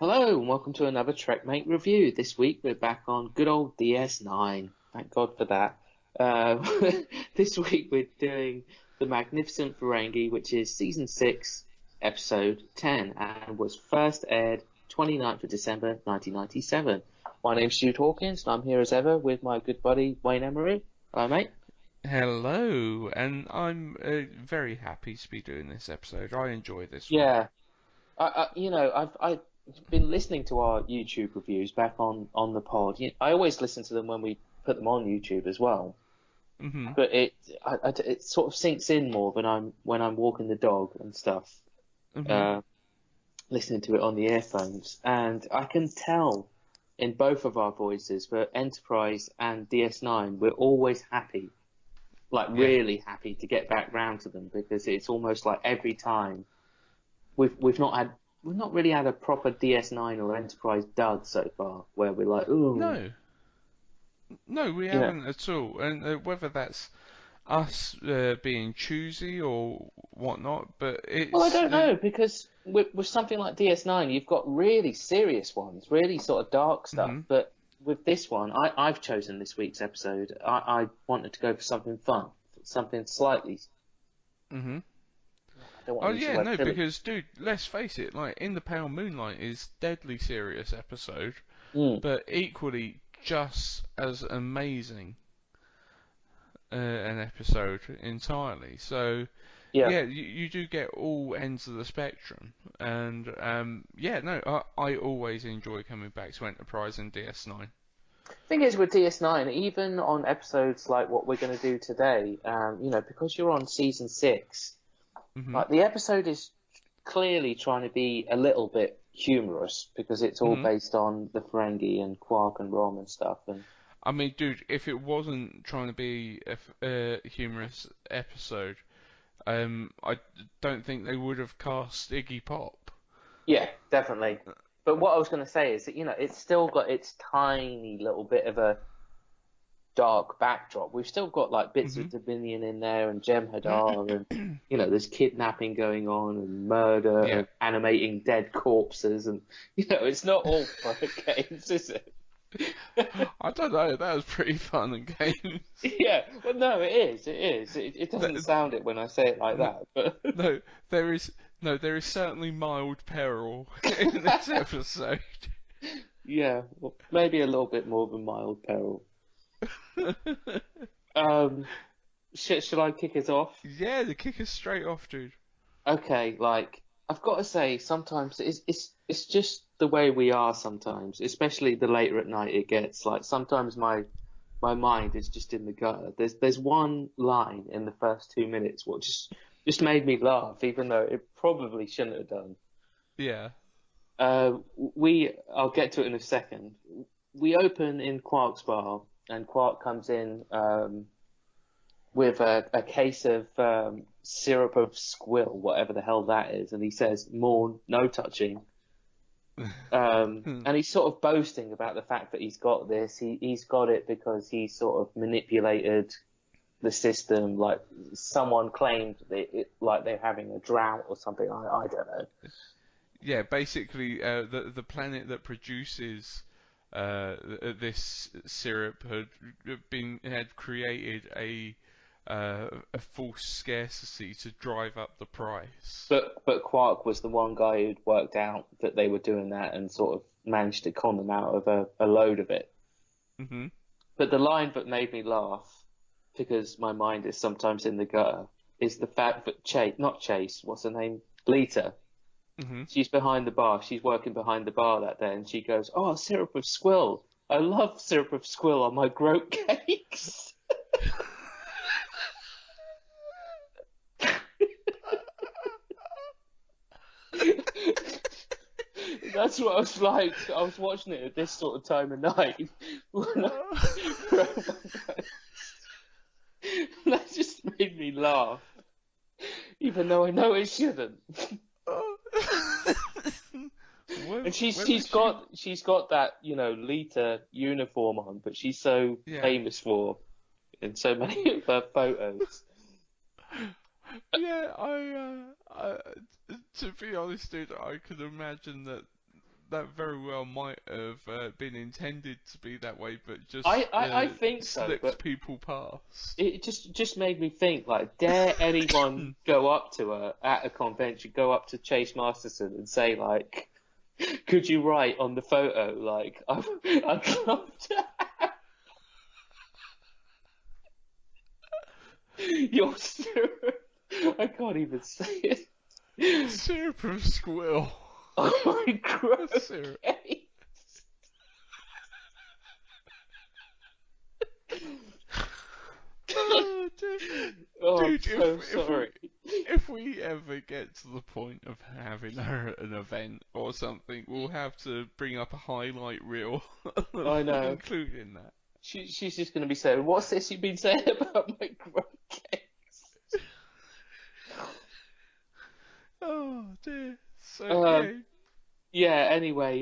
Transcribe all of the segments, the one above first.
Hello and welcome to another Trekmate review. This week we're back on good old DS9. Thank God for that. This week we're doing the Magnificent Ferengi, which is season 6, episode 10, and was first aired 29th of December 1997. My name's Jude Hawkins, and I'm here as ever with my good buddy Wayne Emery. Hello, mate. Hello, and I'm very happy to be doing this episode. I enjoy this one. Yeah, I've been listening to our YouTube reviews back on the pod. I always listen to them when we put them on YouTube as well. Hmm. But it sort of sinks in more when I'm walking the dog and stuff, Hmm. uh, listening to it on the earphones, and I can tell in both of our voices for Enterprise and DS9, we're always happy, like Yeah. really happy to get back round to them because it's almost like every time we've not really had a proper DS9 or Enterprise dud so far where we're like, ooh, No, no, we you know. haven't at all. And whether that's us being choosy or whatnot, but Well, I it's don't know because with something like DS9, you've got really serious ones, really sort of dark stuff. hmm But with this one, I've chosen this week's episode. I wanted to go for something fun, something slightly. hmm I don't want Oh to use the yeah, word no, silly. because dude, let's face it, like In the Pale Moonlight is deadly serious episode, Mm, but equally just as amazing an episode entirely. So yeah. yeah, you do get all ends of the spectrum, and yeah, no, I always enjoy coming back to Enterprise and DS9. Thing is with DS9, even on episodes like what we're going to do today, because you're on season 6. Mhm. Like the episode is clearly trying to be a little bit humorous because it's all Mhm. based on the Ferengi and Quark and Rom and stuff. And I mean, dude, if it wasn't trying to be a humorous episode, I don't think they would have cast Iggy Pop. yeah, definitely. But what I was going to say is that it's still got its tiny little bit of a dark backdrop. We've still got like bits of Mhm. Dominion in there and Jem'Hadar and there's kidnapping going on and murder Yeah. and animating dead corpses and it's not all fun and games, is it? I don't know. That was pretty fun and games. Yeah, well, no, it is. It is. It doesn't That, sound it when I say it like that, but no, there is there is certainly mild peril in this episode. yeah, well, maybe a little bit more than mild peril. Um, should I kick it off? Yeah, the kick is straight off, dude. Okay, like I've got to say, sometimes it's just the way we are. Sometimes, especially the later at night it gets. Like sometimes my mind is just in the gutter. There's one line in the first 2 minutes which just made me laugh, even though it probably shouldn't have done. Yeah. I'll get to it in a second. We open in Quark's bar, and Quark comes in with a case of syrup of squill, whatever the hell that is, and he says, "More, no touching." And he's sort of boasting about the fact that he's got this. He's got it because he sort of manipulated the system. Like someone claimed that like they're having a drought or something. I don't know. Yeah, basically, the planet that produces this syrup had created a false scarcity to drive up the price. But Quark was the one guy who'd worked out that they were doing that and sort of managed to con them out of a load of it. Hmm. But the line that made me laugh, because my mind is sometimes in the gutter, is the fact that not Chase, what's her name? Lita. Hmm. She's behind the bar. She's working behind the bar that day, and she goes, "Oh, syrup of squill. I love syrup of squill on my groat cakes." That's what I was like. I was watching it at this sort of time of night. When that just made me laugh, even though I know it shouldn't. And Whether she, she's got that Lita uniform on, but she's so yeah, famous for in so many of her photos. yeah, to be honest, dude, I could imagine that that very well might have been intended to be that way, but just I think so, slipped but people past. it just made me think, like, dare anyone go up to her at a convention, go up to Chase Masterson and say, like, could you write on the photo, like, I'd love to have your syrup. I can't even say it. Syrup of squill. Oh my god. Syrup. Oh, dude, I'm so sorry. If we ever get to the point of having an event or something, we'll have to bring up a highlight reel I know. including that. She's just going to be saying, what's this you've been saying about my grub cakes? Oh dear. So yeah, anyway,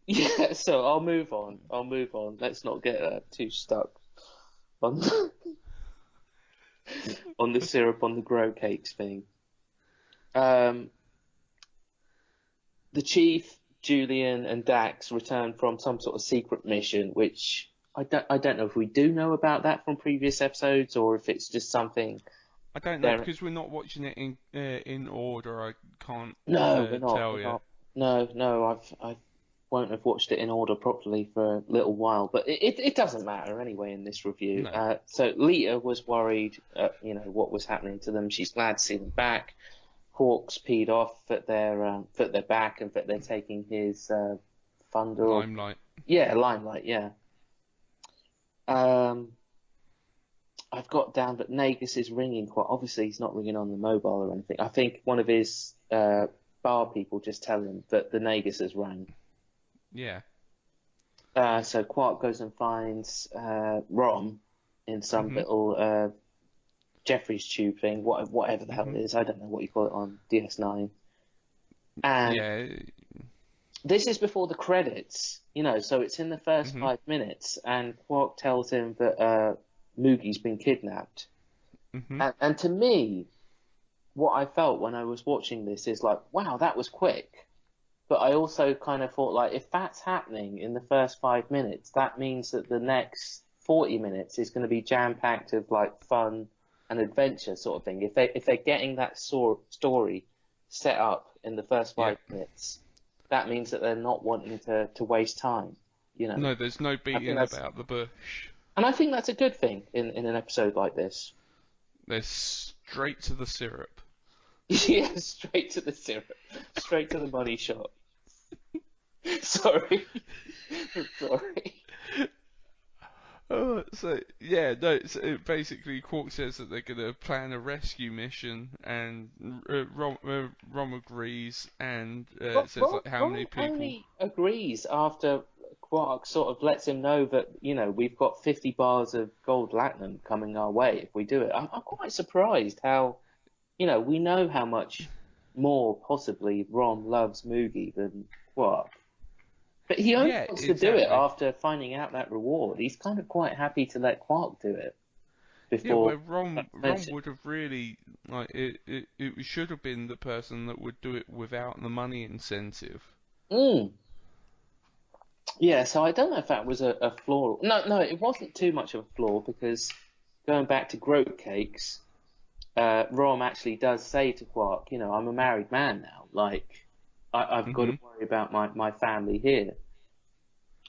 yeah, so I'll move on. Let's not get too stuck on on the syrup on the grow cakes thing. The Chief, Julian, and Dax return from some sort of secret mission, which I don't know if we do know about that from previous episodes or if it's just something. I don't know because we're not watching it in order. I can't No, we're not. tell We're you. not. No, I won't have watched it in order properly for a little while, but it doesn't matter anyway in this review. No. So Lita was worried, what was happening to them. She's glad to see them back. Quark's peed off that they're back and that they're taking his thunder. Limelight. Yeah, limelight. Yeah. I've got down that Nagus is ringing quite. Obviously, he's not ringing on the mobile or anything. I think one of his bar people just tell him that the Nagus has rang. Yeah. So Quark goes and finds Rom in some little Jeffrey's tube thing, whatever the hell it is. I don't know what you call it on DS9. And Yeah. this is before the credits, so it's in the first 5 minutes, and Quark tells him that Moogie's been kidnapped. And to me, what I felt when I was watching this is like, wow, that was quick. But I also kind of thought, like, if that's happening in the first 5 minutes, that means that the next 40 minutes is going to be jam-packed of, like, fun and adventure sort of thing. If they're getting that story set up in the first 5 minutes, that means that they're not wanting to waste time, No, there's no beating about the bush. And I think that's a good thing in an episode like this. They're straight to the syrup. Yeah, straight to the syrup. Straight to the money shot. Sorry. Sorry. So yeah, no. So basically, Quark says that they're gonna plan a rescue mission, and Rom agrees, and says like how many people. Only agrees after Quark sort of lets him know that we've got 50 bars of gold latinum coming our way if we do it. I'm quite surprised how we know how much more possibly Rom loves Moogie than Quark. But he only wants to do it after finding out that reward. He's kind of quite happy to let Quark do it. Before Rom would have really, like, it should have been the person that would do it without the money incentive. Yeah, so I don't know if that was a flaw. No, it wasn't too much of a flaw because going back to Groat Cakes, Rom actually does say to Quark, I'm a married man now. Like, I've got to worry about my family here.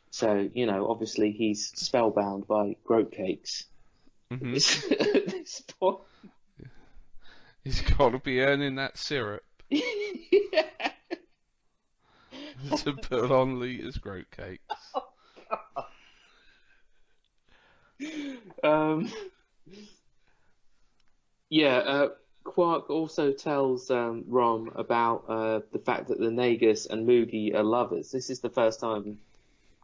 So, obviously he's spellbound by Groat Cakes. At this point. He's got to be earning that syrup. Yeah. To put on Lita's Groat Cakes. Quark also tells Rom about the fact that the Nagus and Moogie are lovers. This is the first time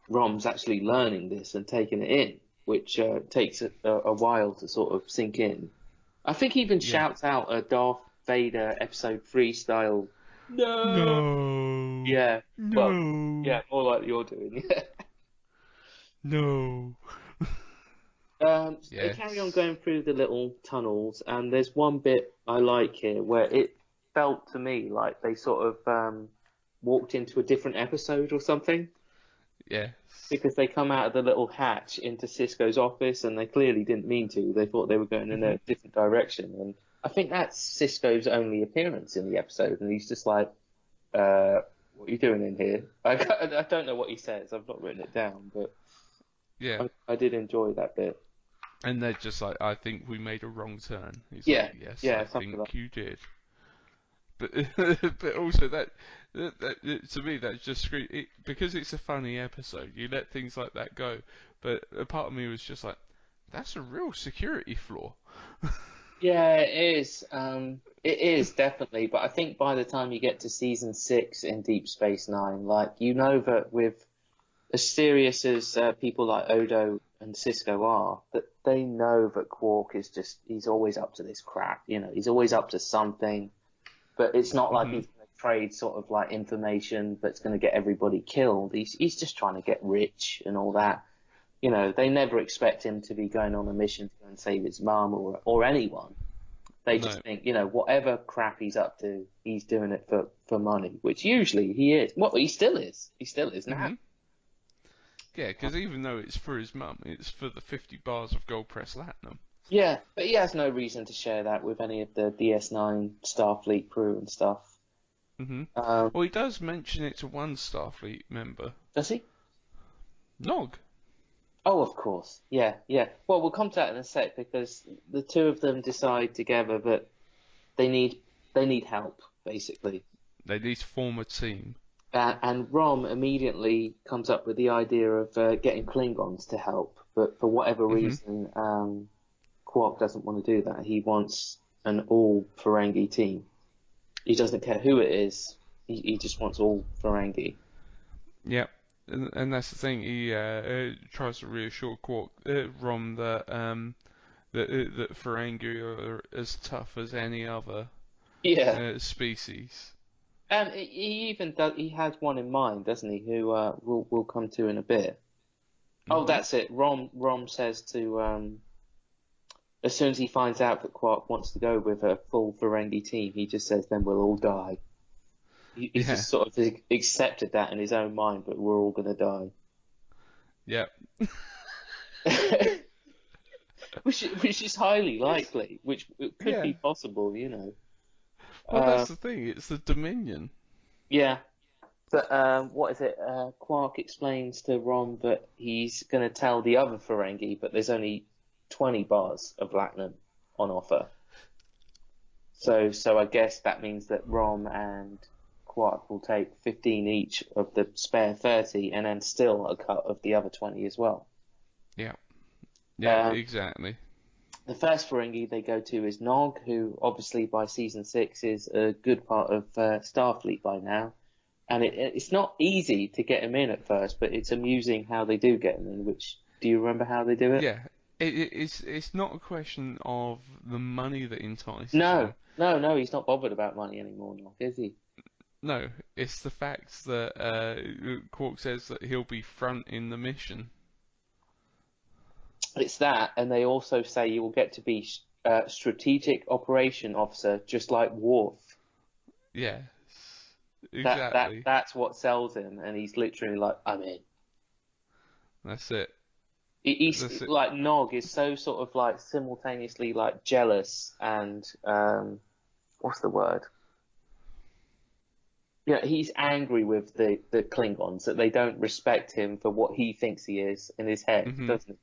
Rom's actually learning this and taking it in, which takes a while to sort of sink in. I think he even shouts out a Darth Vader Episode 3 style, no! Yeah. No! Well, yeah, more like you're doing, yeah. No! They carry on going through the little tunnels, and there's one bit I like here where it felt to me like they sort of walked into a different episode or something. Yeah. Because they come out of the little hatch into Cisco's office, and they clearly didn't mean to. They thought they were going in a different direction, and I think that's Cisco's only appearance in the episode, and he's just like, what are you doing in here? I don't know what he says. I've not written it down, but Yeah. I did enjoy that bit. And they're just like, I think we made a wrong turn. He's Yeah, like, yes, yeah, I something think like you did. But but also that to me that's just because it's a funny episode. You let things like that go, but a part of me was just like, that's a real security flaw. Yeah, it is. It is definitely. But I think by the time you get to season 6 in Deep Space Nine, like you know that with as serious as people like Odo and Cisco are, that they know that Quark is he's always up to this crap. You know, he's always up to something. But it's not like he's going to trade sort of like information that's going to get everybody killed. He's just trying to get rich and all that. You know, they never expect him to be going on a mission to go and save his mum or anyone. They just think, you know, whatever crap he's up to, he's doing it for money, which usually he is. Well, he still is. He still is now. Yeah, because even though it's for his mum, it's for the 50 bars of gold press latinum. Yeah, but he has no reason to share that with any of the DS9 Starfleet crew and stuff. Well, he does mention it to one Starfleet member. Does he? Nog. Oh, of course. Yeah, yeah. Well, we'll come to that in a sec because the two of them decide together that they need help, basically. They need to form a team. And Rom immediately comes up with the idea of getting Klingons to help, but for whatever reason, Quark doesn't want to do that. He wants an all Ferengi team. He doesn't care who it is. He just wants all Ferengi. Yep. And that's the thing. He tries to reassure Quark, Rom that that Ferengi are as tough as any other species. And he even does. He has one in mind, doesn't he? Who we'll come to in a bit. Oh, that's it. Rom says to as soon as he finds out that Quark wants to go with a full Ferengi team, he just says, "Then we'll all die." He's just sort of accepted that in his own mind, but we're all going to die. Yep. which is highly likely, which could be possible, you know. Well, that's the thing. It's the Dominion. Yeah. But what is it? Quark explains to Rom that he's going to tell the other Ferengi, but there's only 20 bars of latinum on offer. So I guess that means that Rom and Quark will take 15 each of the spare 30 and then still a cut of the other 20 as well. Yeah. Yeah, exactly. The first Ferengi they go to is Nog, who obviously by season 6 is a good part of Starfleet by now. And it's not easy to get him in at first, but it's amusing how they do get him in, do you remember how they do it? Yeah. It's not a question of the money that entices No, him. no, he's not bothered about money anymore, Nog, is he? No, it's the fact that Quark says that he'll be front in the mission. It's that, and they also say you will get to be strategic operation officer, just like Worf. Yeah, exactly. That's what sells him, and he's literally like, I'm in. That's it. He's like Nog is so sort of like simultaneously like jealous and what's the word? Yeah, he's angry with the Klingons that they don't respect him for what he thinks he is in his head, doesn't he?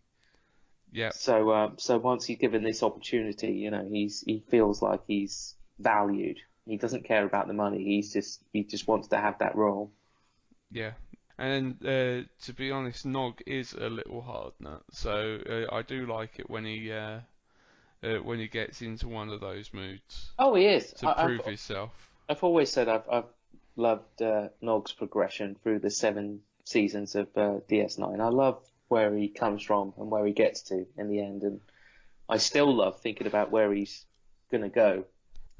Yeah. So once he's given this opportunity, you know, he feels like he's valued. He doesn't care about the money. He just wants to have that role. Yeah. And to be honest, Nog is a little hard nut. So I do like it when he gets into one of those moods. Oh, he is to prove himself. I've always said I've loved Nog's progression through the 7 seasons of DS9. I love where he comes from and where he gets to in the end, and I still love thinking about where he's gonna go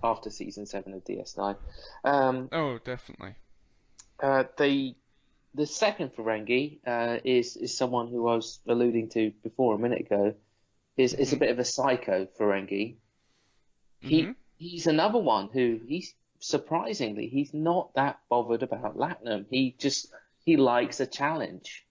after season 7 of DS9. Oh, definitely. The second Ferengi is someone who I was alluding to before a minute ago. Is a bit of a psycho Ferengi. He's another one who he's surprisingly, he's not that bothered about Latinum. He likes a challenge.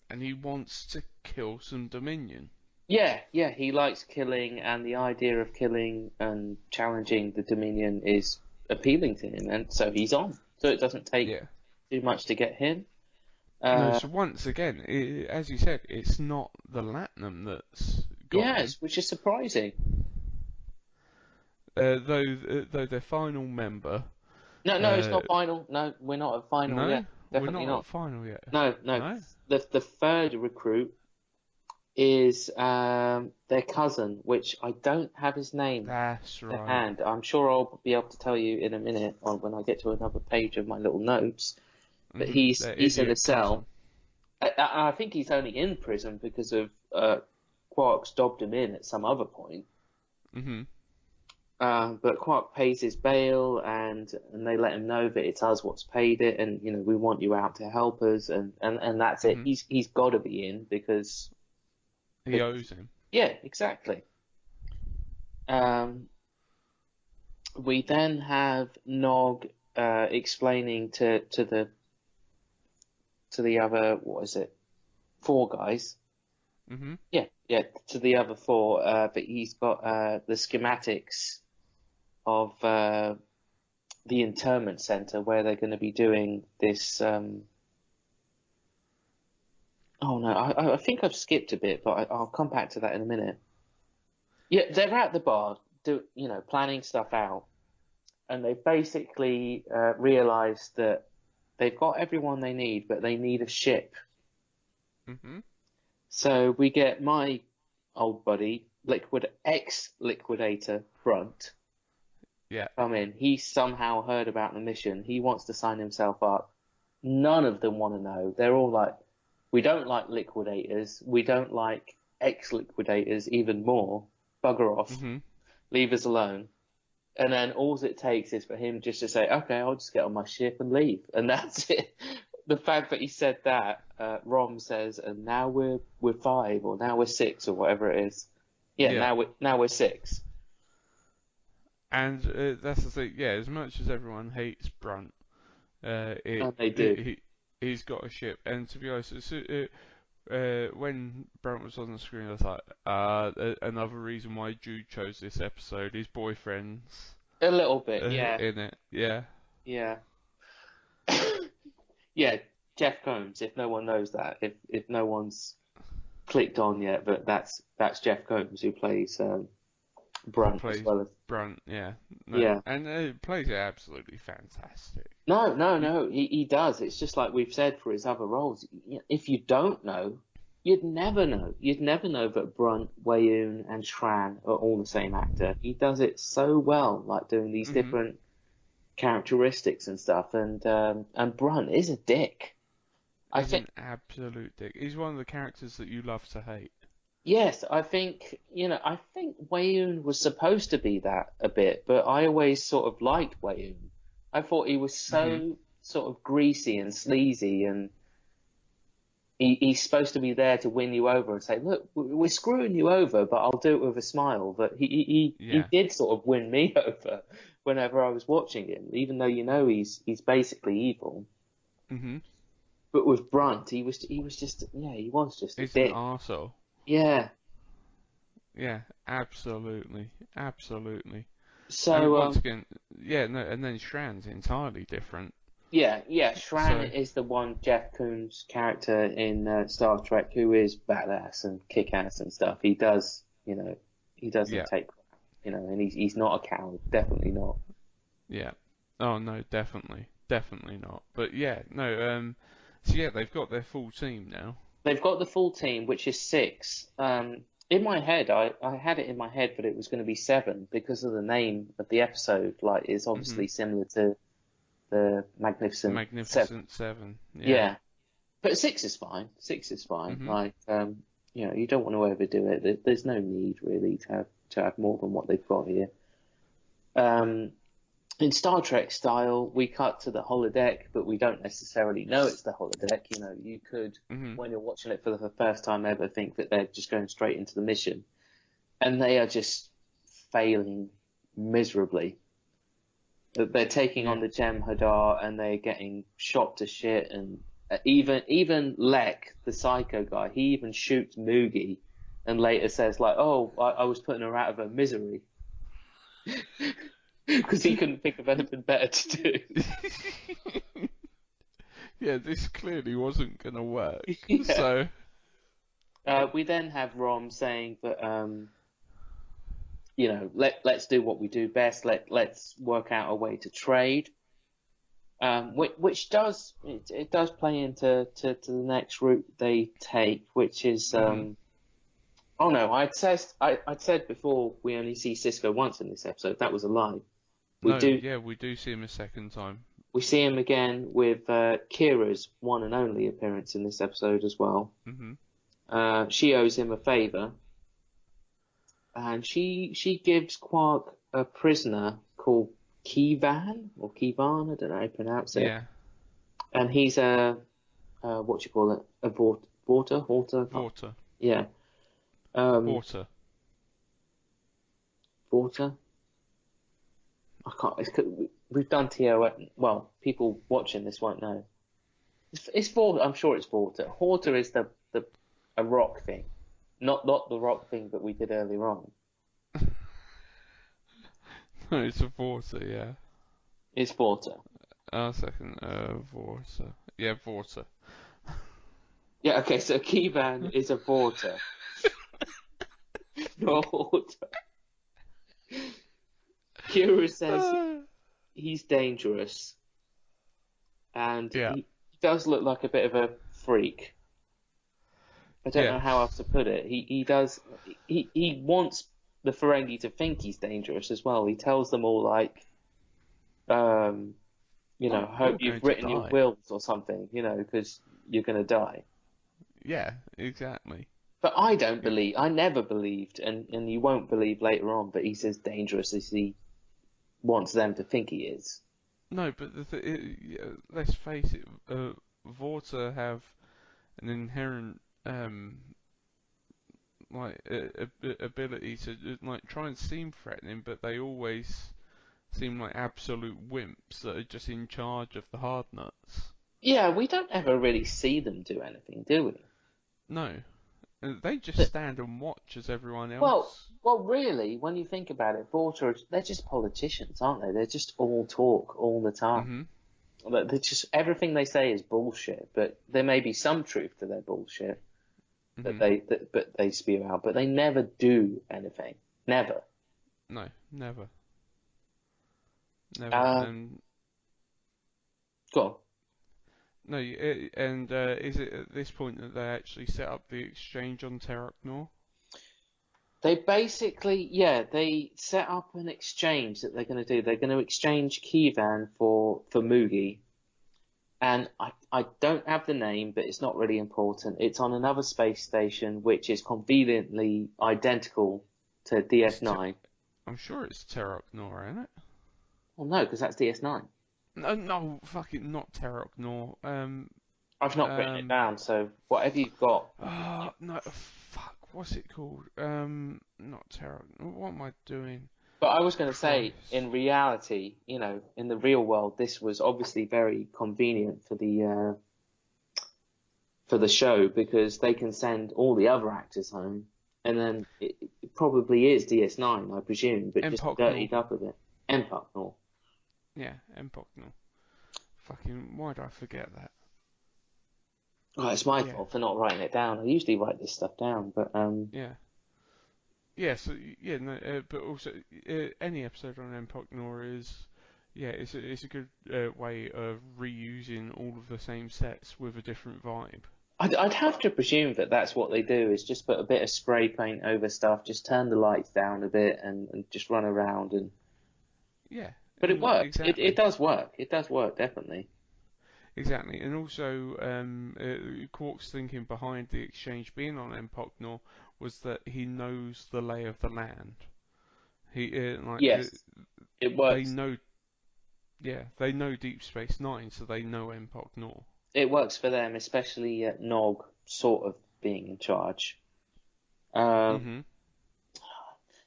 And he wants to kill some Dominion. Yeah, he likes killing, and the idea of killing and challenging the Dominion is appealing to him, and so he's on. So it doesn't take Yeah. too much to get him. No, so once again, as you said, it's not the Latinum that's got him. Yes, which is surprising. Though their final member. No, it's not final. No, we're not at final No, yet. we're Definitely not not. at final yet. No. No? The third recruit is their cousin, which I don't have his name That's to right. hand. I'm sure I'll be able to tell you in a minute when I get to another page of my little notes. But he's in a cell. I think he's only in prison because of Quark's dobbed him in at some other point. Mm-hmm. But Quark pays his bail, and they let him know that it's us what's paid it, and we want you out to help us, and that's it. He's got to be in because he owes him. Yeah, exactly. We then have Nog explaining to the other, what is it, 4 guys. Mm-hmm. Yeah, to the other 4, but he's got the schematics of the internment center where they're going to be doing this. Oh no, I think I've skipped a bit, but I'll come back to that in a minute. Yeah, they're at the bar, planning stuff out, and they basically realised that they've got everyone they need, but they need a ship. Mm-hmm. So we get my old buddy, ex-liquidator Brunt. Yeah. Come in. He somehow heard about the mission. He wants to sign himself up. None of them want to know. They're all like, we don't like liquidators. We don't like ex-liquidators even more. Bugger off. Mm-hmm. Leave us alone. And then all it takes is for him just to say, okay, I'll just get on my ship and leave. And that's it. The fact that he said that, Rom says, and now we're 5 or now we're 6 or whatever it is. Yeah. Now we're 6. And that's the thing. Yeah, as much as everyone hates Brunt, they do. He's got a ship. And to be honest, when Brunt was on the screen, I was like, another reason why Jude chose this episode is boyfriends. A little bit, yeah. In it, yeah. Yeah. Yeah, Jeff Combs, if no one knows that, if no one's clicked on yet, but that's Jeff Combs who plays Brunt as well as Brunt, yeah. No, yeah. And plays it absolutely fantastic. No, he does. It's just like we've said for his other roles. If you don't know, you'd never know. You'd never know that Brunt, Wayoon, and Shran are all the same actor. He does it so well, like doing these different characteristics and stuff. And Brunt is a dick. He's an absolute dick. He's one of the characters that you love to hate. Yes, I think Wayoon was supposed to be that a bit, but I always sort of liked Wayoon. I thought he was so sort of greasy and sleazy, and he's supposed to be there to win you over and say, look, we're screwing you over, but I'll do it with a smile. But he did sort of win me over whenever I was watching him, even though he's basically evil. Mm-hmm. But with Brunt, he was just a He's dick. an arsehole. Yeah. Yeah, absolutely. So once again, and then Shran's entirely different. Yeah, Shran is the one Jeff Koons character in Star Trek who is badass and kick-ass and stuff. He does, he doesn't take crap, and he's not a coward, definitely not. Yeah. Oh no, definitely not. But yeah, no. So yeah, they've got their full team now. They've got the full team, which is 6. In my head, I had it in my head that it was going to be 7 because of the name of the episode. Like, it's obviously similar to the Magnificent Seven. Yeah. But 6 is fine. 6 is fine. Like, you don't want to overdo it. There's no need really to have more than what they've got here. In Star Trek style, we cut to the holodeck, but we don't necessarily know it's the holodeck. You could, when you're watching it for the first time ever, think that they're just going straight into the mission. And they are just failing miserably. They're taking Yeah. on the Jem'Hadar and they're getting shot to shit, and even Lek, the psycho guy, he even shoots Moogie, and later says like, "Oh, I was putting her out of her misery," because he couldn't think of anything better to do. Yeah, this clearly wasn't gonna work. Yeah. So We then have Rom saying that let's do what we do best. Let's work out a way to trade. Which does it does play into to the next route they take, which is mhm. oh no, I'd said before we only see Cisco once in this episode. That was a lie. We No, do yeah, we do see him a second time. we see him again with Kira's one and only appearance in this episode as well. Mhm. She owes him a favor, and she gives Quark a prisoner called Keevan or Keevan, I don't know how to pronounce it, Yeah. and he's a what do you call it? A vorter? Vorta. Yeah. Um, Vorta. Vorter? I can't. We've done TO. Well, people watching this won't know. It's Vorter. I'm sure it's Vorter. Horter is the a rock thing, not the rock thing that we did earlier on. No, it's a Vorta, yeah. It's Vorter. Second, Vorta. Yeah, Vorta. Yeah. Okay. So Keevan is a Vorter, not Horter. Kira says he's dangerous, and Yeah. he does look like a bit of a freak. I don't know Yeah. how else to put it. He does he wants the Ferengi to think he's dangerous as well. He tells them all like, um, Oh, hope you're going you've to written your die. wills or something, because you're gonna die. Yeah, exactly. But I don't Yeah. believe. I never believed, and you won't believe later on. But he's as dangerous as he wants them to think he is. No, but yeah, let's face it, Vorta have an inherent like ability to like try and seem threatening, but they always seem like absolute wimps that are just in charge of the hard nuts. Yeah, we don't ever really see them do anything, do we? No, they just But, stand and watch as everyone well, else. well, really, when you think about it, Vorta, they're just politicians, aren't they? They're just all talk all the time. Mhm. But they just everything they say is bullshit. But there may be some truth to their bullshit Mhm. but they spew out. But they never do anything. Never. No, never, never. Uh, And Go on. no, and is it at this point that they actually set up the exchange on Terok Nor? They basically, yeah, they set up an exchange that they're going to do. They're going to exchange Keevan for Mugi, and I don't have the name, but it's not really important. It's on another space station, which is conveniently identical to It's DS9. I'm sure it's Terok Nor, isn't it? Well, no, because that's DS9. No, no, fucking not Terok Nor. I've not written it Um, down, so whatever you've got. no, fuck, what's it called? Not Terok. What am I doing? But I was going to say, Christ. in reality, in the real world, this was obviously very convenient for the show because they can send all the other actors home, and then it probably is DS9, I presume, but just Empok Nor. dirtied up a bit. Empok Nor. Yeah, Empok Nor. Fucking, why did I forget that? Oh, it's my Yeah, fault for not writing it down. I usually write this stuff down, but yeah. Yeah, so, yeah, no, but also, any episode on Empok Nor is, yeah, it's a good way of reusing all of the same sets with a different vibe. I'd have to presume that that's what they do is just put a bit of spray paint over stuff, just turn the lights down a bit, and just run around and. Yeah, But it works. It exactly. does work. It does work, definitely. Exactly, and also Quark's thinking behind the exchange being on Empok Nor was that he knows the lay of the land. He Yes, it they works. know, yeah, they know Deep Space Nine, so they know Empok Nor. It works for them, especially Nog sort of being in charge. Um, Mhm.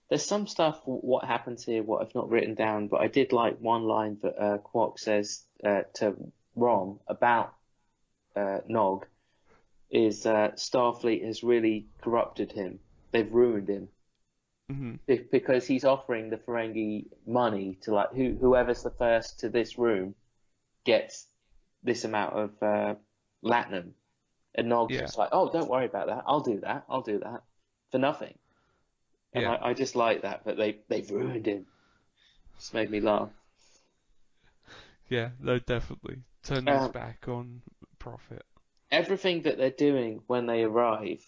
there's some stuff what happens here what I've not written down, but I did like one line that Quark says to Rom about Nog is Starfleet has really corrupted him. They've ruined him Hmm. because he's offering the Ferengi money to like whoever's the first to this room gets this amount of latinum, and Nog's Yeah, just like, oh, don't worry about that. I'll do that. I'll do that for nothing. And yeah, I just like that, but they've ruined him. Just made me laugh. yeah. No, definitely turn his Um, back on profit. Everything that they're doing when they arrive,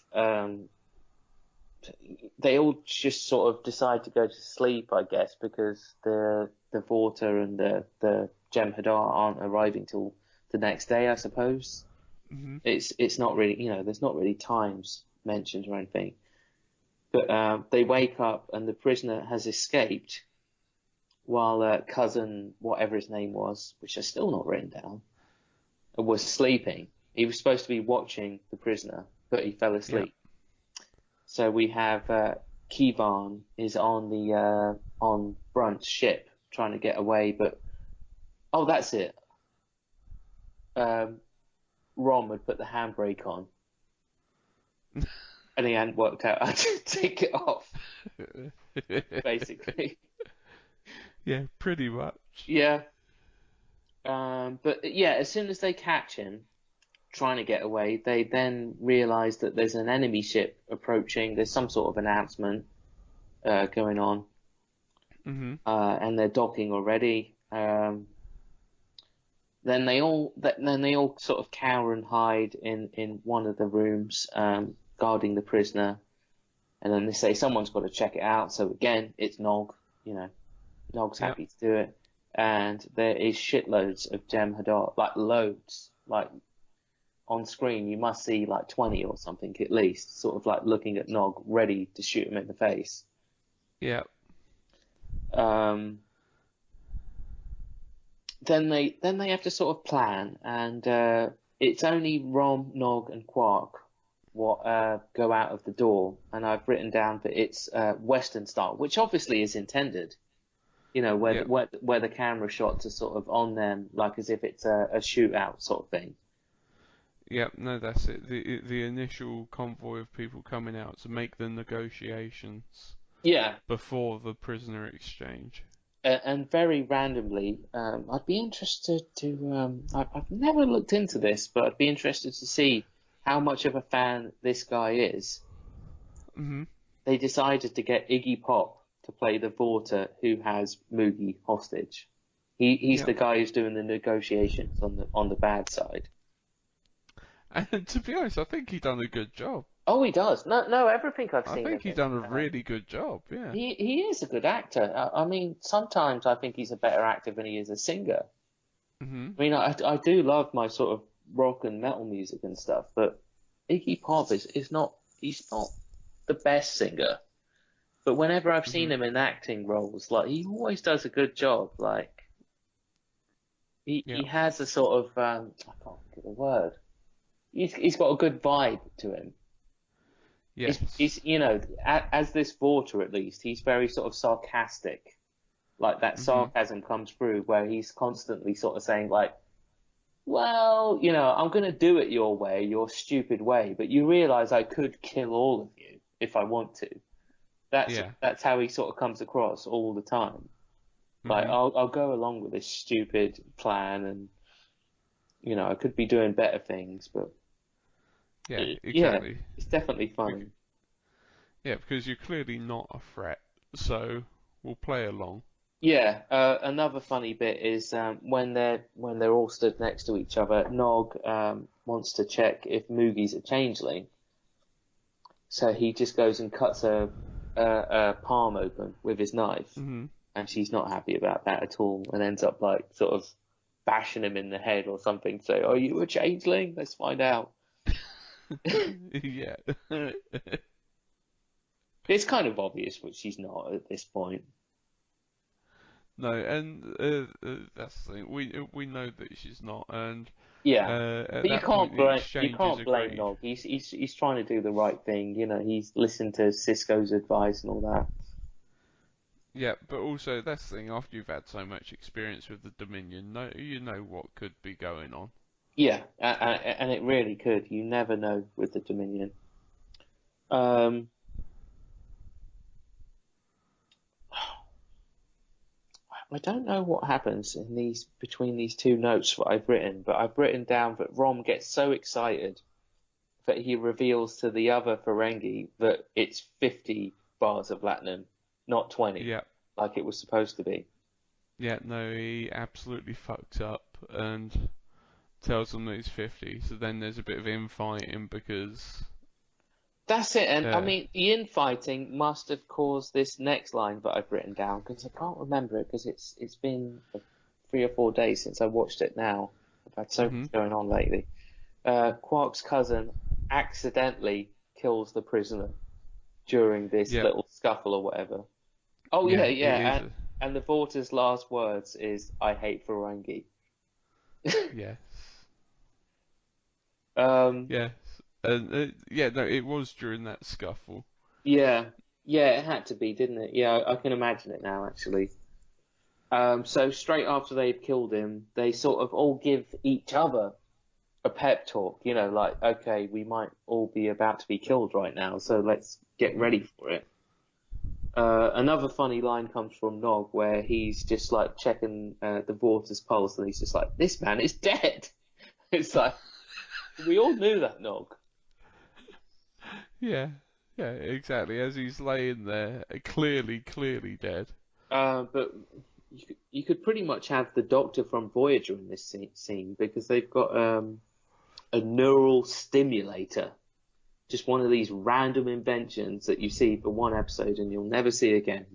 they all just sort of decide to go to sleep, I guess, because the Vorta and the Jem'Hadar aren't arriving till the next day, I suppose. Hmm. It's not really, there's not really times mentioned or anything. But they wake up and the prisoner has escaped while cousin, whatever his name was, which is still not written down, was sleeping. He was supposed to be watching the prisoner, but he fell Yeah. asleep. So we have Keevan is on the on Brunt's ship trying to get away, but oh, that's it. Um, Rom had put the handbrake on, and he hadn't worked out how to take it off, basically. Yeah, pretty much. Yeah. But yeah, as soon as they catch him trying to get away, they then realise that there's an enemy ship approaching. There's some sort of announcement going on, Hmm. and they're docking already. Then they all sort of cower and hide in one of the rooms, guarding the prisoner. And then they say someone's got to check it out. So again, it's Nog. You know, Nog's Yeah. happy to do it. And there is shitloads of Jem'Hadar, like loads, like on screen. You must see like 20 or something at least, sort of like looking at Nog, ready to shoot him in the face. Yeah. Um, then they have to sort of plan, and it's only Rom, Nog, and Quark what go out of the door, and I've written down that it's Western style, which obviously is intended. Where Yeah. where the camera shots are sort of on them, like as if it's a shootout sort of thing. Yeah. No, that's it. The initial convoy of people coming out to make the negotiations Yeah, before the prisoner exchange. and very randomly, I'd be interested to. I've never looked into this, but I'd be interested to see how much of a fan this guy is. Hmm. They decided to get Iggy Pop to play the Vorta who has Moogie hostage. He's Yeah. the guy who's doing the negotiations on the bad side. And to be honest, I think he done a good job. Oh, he does. No, no, everything I've I seen think of he him. done a really good job. Yeah. He is a good actor. I mean, sometimes I think he's a better actor than he is a singer. Hmm. I mean, I do love my sort of rock and metal music and stuff, but Iggy Pop is not he's not the best singer. But whenever I've Hmm. seen him in acting roles, like he always does a good job. Like he Yeah. has a sort of I can't think of the word. He's got a good vibe to him. He's Yes. as this Vorter at least, he's very sort of sarcastic. Like that Hmm. sarcasm comes through where he's constantly sort of saying like, well, I'm gonna do it your way, your stupid way, but you realize I could kill all of you if I want to. That's Yeah. that's how he sort of comes across all the time. Like Hmm. I'll go along with this stupid plan, and I could be doing better things, but Yeah. yeah, Exactly. it's definitely Bec- funny. yeah, because you're clearly not a threat, so we'll play along. Yeah, another funny bit is when they're all stood next to each other. Nog wants to check if Moogie's a changeling, so he just goes and cuts a palm open with his knife, Hmm. and she's not happy about that at all, and ends up like sort of bashing him in the head or something. Say, "Are you a changeling? Let's find out." Yeah. It's kind of obvious, but she's not at this point. No, and that's the thing. We know that she's not, and Yeah, at but you that point can't the blame you exchange is can't blame agreed. Nog. He's trying to do the right thing. He's listened to Cisco's advice and all that. Yeah, but also that's the thing. After you've had so much experience with the Dominion, you know what could be going on. Yeah, and it really could. You never know with the Dominion. Um, I don't know what happens in these between these two notes that I've written, but I've written down that Rom gets so excited that he reveals to the other Ferengi that it's 50 bars of platinum, not 20, Yeah, like it was supposed to be. yeah, no, he absolutely fucked up and tells them that he's 50. So then there's a bit of infighting because, That's it, and I uh, mean, the infighting must have caused this next line that I've written down because I can't remember it because it's been 3 or 4 days since I watched it now. I've had so hmm much going on lately. Quark's cousin accidentally kills the prisoner during this yeah, little scuffle or whatever. Oh yeah, yeah, it yeah, is. and the Vorta's last words is "I hate Ferengi." Yes, Um, yes, and yeah, no, it was during that scuffle. yeah, yeah, it had to be, didn't it? Yeah, I can imagine it now, actually. So straight after they've killed him, they sort of all give each other a pep talk, like, okay, we might all be about to be killed right now, so let's get hmm ready for it. Another funny line comes from Nog where he's just like checking the Vorta's pulse and he's just like, this man is dead. It's like, we all knew that, Nog. Yeah, yeah, exactly. As he's laying there, clearly dead. But you could pretty much have the Doctor from Voyager in this scene because they've got a neural stimulator, just one of these random inventions that you see for one episode and you'll never see again,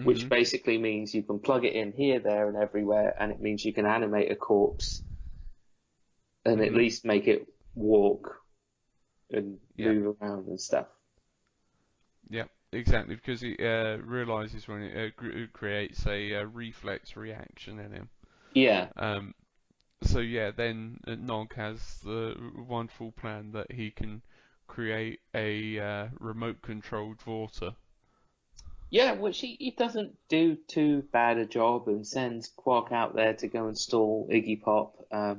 which hmm basically means you can plug it in here, there, and everywhere, and it means you can animate a corpse and at hmm least make it walk and Yeah, move around and stuff. yeah, exactly. Because he realizes when it creates a reflex reaction in him. Yeah, Um, so yeah, then Nog has the wonderful plan that he can create a remote-controlled Vorta. yeah, which he doesn't do too bad a job and sends Quark out there to go and stall Iggy Pop. I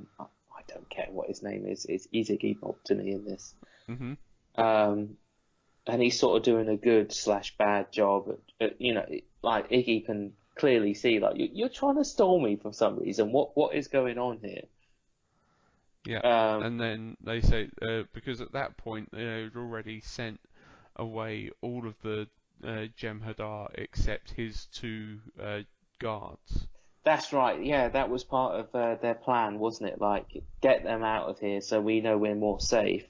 don't care what his name is. He's Iggy Pop to me in this. hmm Um, and he's sort of doing a good slash bad job like Iggy can clearly see like you're trying to stall me for some reason. What is going on here? Yeah, Um, and then they say because at that point they'd already sent away all of the Jem'Hadar except his two guards. that's right. Yeah, that was part of their plan, wasn't it? Like get them out of here so we know we're more safe.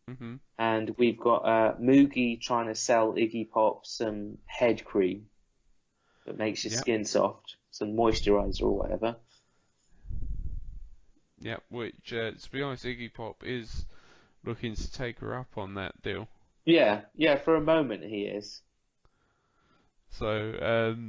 hmm And we've got Moogie trying to sell Iggy Pop some head cream that makes your Yeah, skin soft, some moisturizer or whatever. yeah. Which, to be honest, Iggy Pop is looking to take her up on that deal. Yeah, yeah. For a moment, he is. So,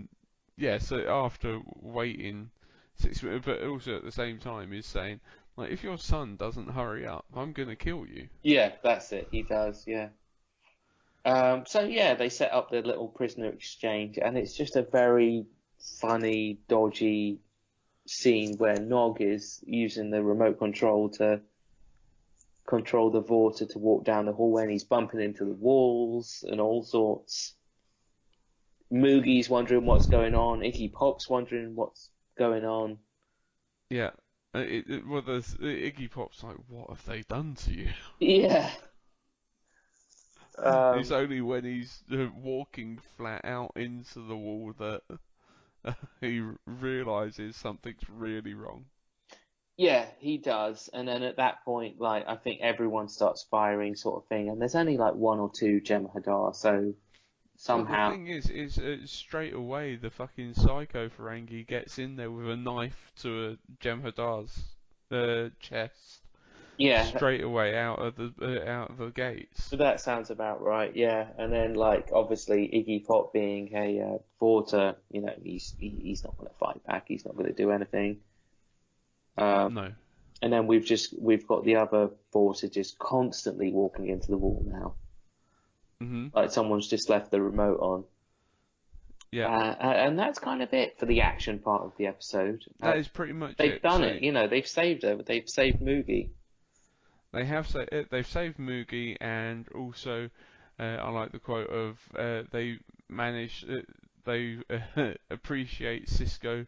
yeah. So after waiting 6 minutes, but also at the same time, is saying like, if your son doesn't hurry up, I'm gonna kill you. Yeah, that's it. He does. Yeah. So yeah, they set up the little prisoner exchange, and it's just a very funny, dodgy scene where Nog is using the remote control to control the Vorta to walk down the hallway, and he's bumping into the walls and all sorts. Moogie's wondering what's going on. Iggy Pop's wondering what's going on. Yeah. Well, Iggy Pop's like, what have they done to you? Yeah. It's Um, only when he's walking flat out into the wall that he realizes something's really wrong. yeah, he does. And then at that point, like, I think everyone starts firing sort of thing. And there's only like one or two Jem'Hadar, so Well, the somehow, thing is straight away the fucking psycho Ferengi gets in there with a knife to a Jem'Hadar's chest yeah, straight away out of the gates. that sounds about right. Yeah. And then, like, obviously, Iggy Pop being a Vorta, he's not going to fight back. He's not going to do anything. Um, No. and then we've got the other Vorta just constantly walking into the wall now. Mhm. Like someone's just left the remote on. And that's kind of it for the action part of the episode. That is pretty much they've it. done it. They've saved Moogie. They've saved Moogie, and also I like the quote of they appreciate Cisco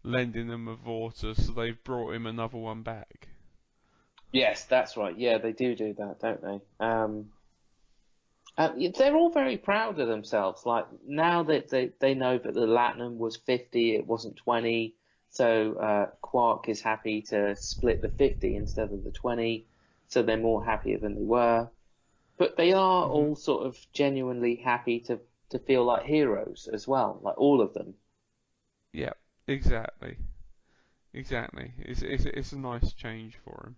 lending them a Vorta, so they've brought him another one back. Yes, that's right. Yeah, they do that, don't they? They're all very proud of themselves. Like, now that they know that the Latinum was 50, it wasn't 20, so Quark is happy to split the 50 instead of the 20, so they're more happier than they were. But they are all sort of genuinely happy to feel like heroes as well, like all of them. Yeah, exactly. It's a nice change for them.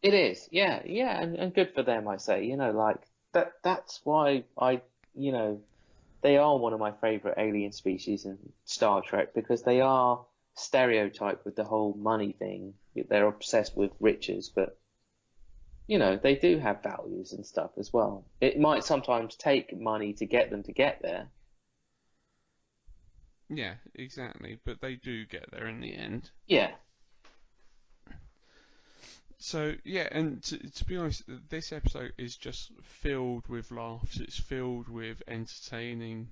It is, yeah, and good for them, I say. That's why they are one of my favourite alien species in Star Trek, because they are stereotyped with the whole money thing. They're obsessed with riches, but they do have values and stuff as well. It might sometimes take money to get them to get there. Yeah, exactly, but they do get there in the end. Yeah. So, yeah, and to be honest, this episode is just filled with laughs. It's filled with entertaining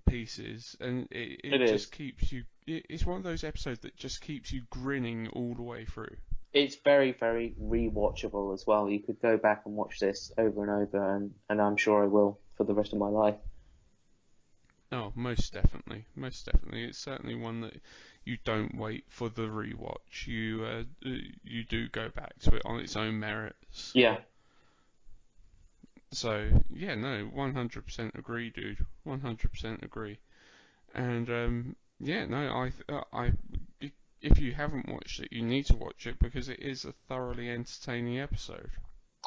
pieces, and it just keeps you... It's one of those episodes that just keeps you grinning all the way through. It's very, very rewatchable as well. You could go back and watch this over and over, and I'm sure I will for the rest of my life. Oh, most definitely. Most definitely. It's certainly one that you don't wait for the rewatch. You do go back to it on its own merits. Yeah. So, yeah, no, 100% agree, dude. 100% agree. And, yeah, no, if you haven't watched it, you need to watch it, because it is a thoroughly entertaining episode.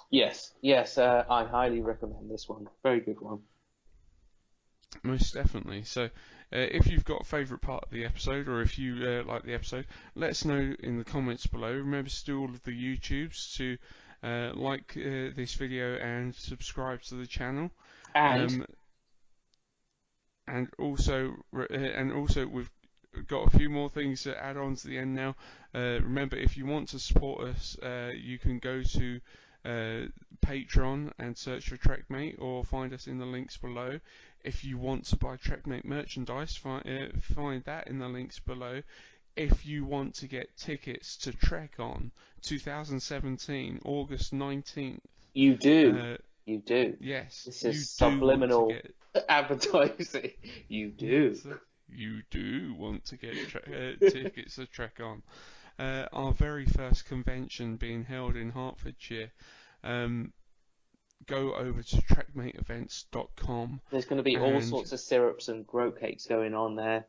Yes, I highly recommend this one. Very good one. Most definitely. So, if you've got a favourite part of the episode, or if you like the episode, let us know in the comments below. Remember to do all of the YouTubes to like this video and subscribe to the channel. And also we've got a few more things to add on to the end now. Remember, if you want to support us, you can go to Patreon and search for TrekMate, or find us in the links below. If you want to buy TrekMate merchandise, find that in the links below. If you want to get tickets to TrekOn 2017, August 19th. You do. You do. Yes. This is subliminal advertising. You do. You do want to get tickets to TrekOn. Our very first convention being held in Hertfordshire. Go over to trekmateevents.com. There's going to be all sorts of syrups and groat cakes going on there.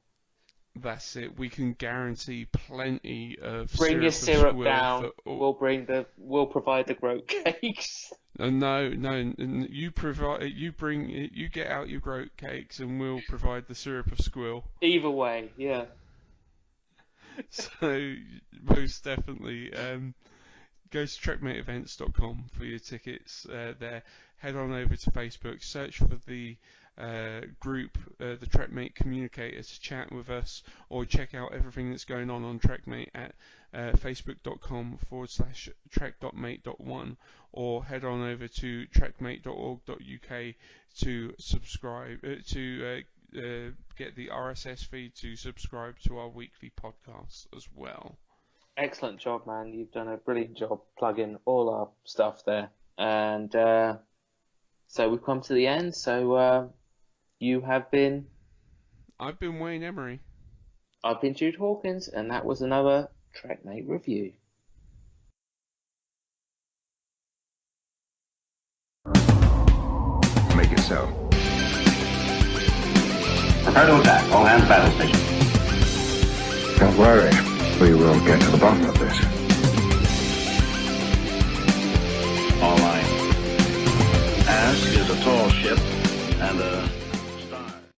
That's it. We can guarantee plenty of bring your syrup down. We'll provide the groat cakes. No. You get out your groat cakes, and we'll provide the syrup of squill. Either way, yeah. So most definitely, go to trekmateevents.com for your tickets there. Head on over to Facebook, search for the group, the TrekMate Communicator, to chat with us, or check out everything that's going on TrekMate at facebook.com/trek.mate.1, or head on over to trekmate.org.uk to subscribe, to get the RSS feed to subscribe to our weekly podcasts as well. Excellent job, man. You've done a brilliant job plugging all our stuff there. And so we've come to the end. So you have been... I've been Wayne Emery. I've been Jude Hawkins, and that was another TrekMate review. Make it so. Prepare to attack. All hands battle station. Don't worry. We will get to the bottom of this. All right. Ask is a tall ship and a